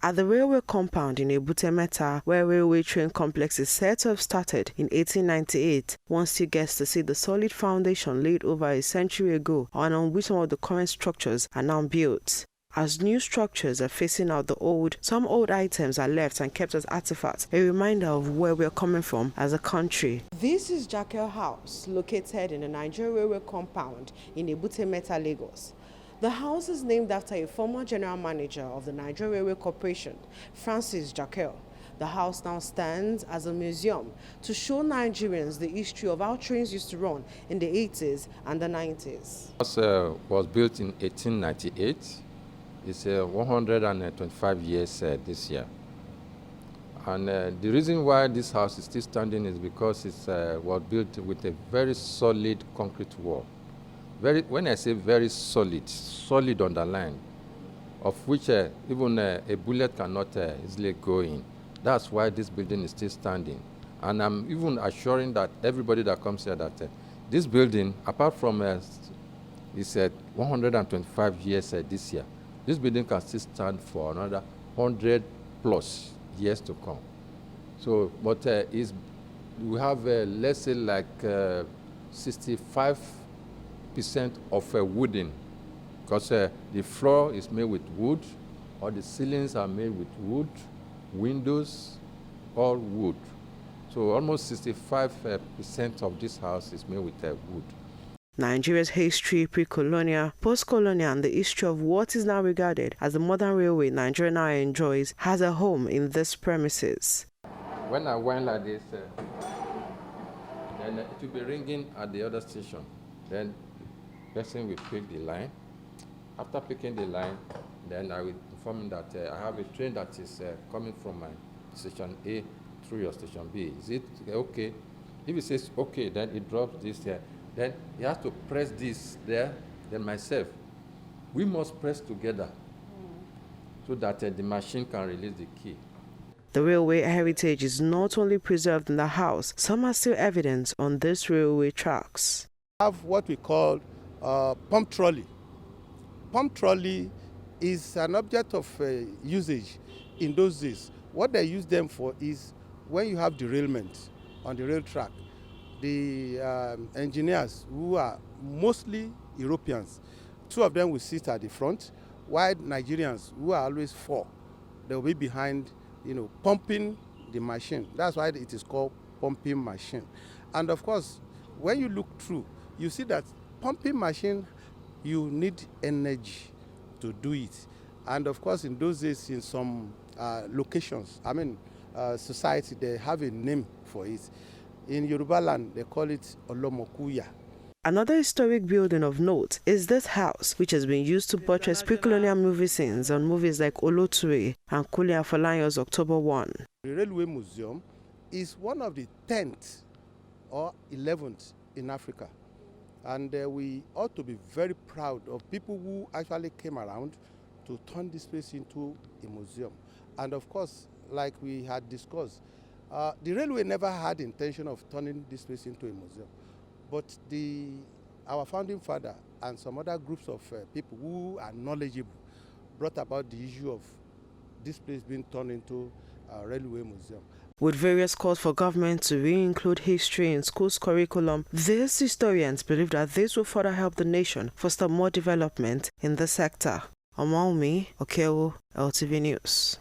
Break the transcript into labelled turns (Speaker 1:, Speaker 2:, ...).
Speaker 1: At the railway compound in Ebute Metta, where railway train complex is said to have started in 1898, one still gets to see the solid foundation laid over a century ago and on which some of the current structures are now built. As new structures are phasing out the old, some old items are left and kept as artifacts, a reminder of where we are coming from as a country. This is Jakel House, located in the Nigeria Railway compound in Ebute Metta, Lagos. The house is named after a former general manager of the Nigeria Railway Corporation, Francis Jakel. The house now stands as a museum to show Nigerians the history of how trains used to run in the 80s and the 90s.
Speaker 2: The house was built in 1898. It's 125 years this year. And the reason why this house is still standing is because it was built with a very solid concrete wall. When I say very solid, solid underlined, of which even a bullet cannot easily go in. That's why this building is still standing. And I'm even assuring that everybody that comes here that this building, apart from it's 125 years this year, this building can still stand for another 100 plus years to come. So, but we have, let's say, like 65% of wooden, because the floor is made with wood, or the ceilings are made with wood, windows, all wood. So almost 65% of this house is made with wood.
Speaker 1: Nigeria's history, pre-colonial, post-colonial, and the history of what is now regarded as the modern railway Nigeria now enjoys has a home in these premises.
Speaker 2: When I went like this, then it will be ringing at the other station. Then the person will pick the line. After picking the line, then I will inform him that I have a train that is coming from my station A through your station B. Is it okay? If he says okay, then he drops this here. Then he has to press this there, then myself. We must press together so that the machine can release the key.
Speaker 1: The railway heritage is not only preserved in the house, some are still evident on these railway tracks.
Speaker 3: We have what we call pump trolley. Pump trolley is an object of usage in those days. What they use them for is when you have derailment on the rail track, the engineers, who are mostly Europeans, two of them will sit at the front, while Nigerians, who are always four, they will be behind, pumping the machine. That's why it is called pumping machine. And of course, when you look through, you see that pumping machine, you need energy to do it. And of course, in those days, in some locations, society, they have a name for it. In Yoruba land, they call it Olomokuya.
Speaker 1: Another historic building of note is this house, which has been used to buttress pre-colonial movie scenes on movies like Olotue and Kule Afolayan's October 1.
Speaker 3: The Railway Museum is one of the 10th or 11th in Africa. And we ought to be very proud of people who actually came around to turn this place into a museum. And of course, like we had discussed, the railway never had intention of turning this place into a museum, but our founding father and some other groups of people who are knowledgeable brought about the issue of this place being turned into a railway museum.
Speaker 1: With various calls for government to re-include history in schools' curriculum, these historians believe that this will further help the nation foster more development in the sector. Omowunmi, Okewo, LTV News.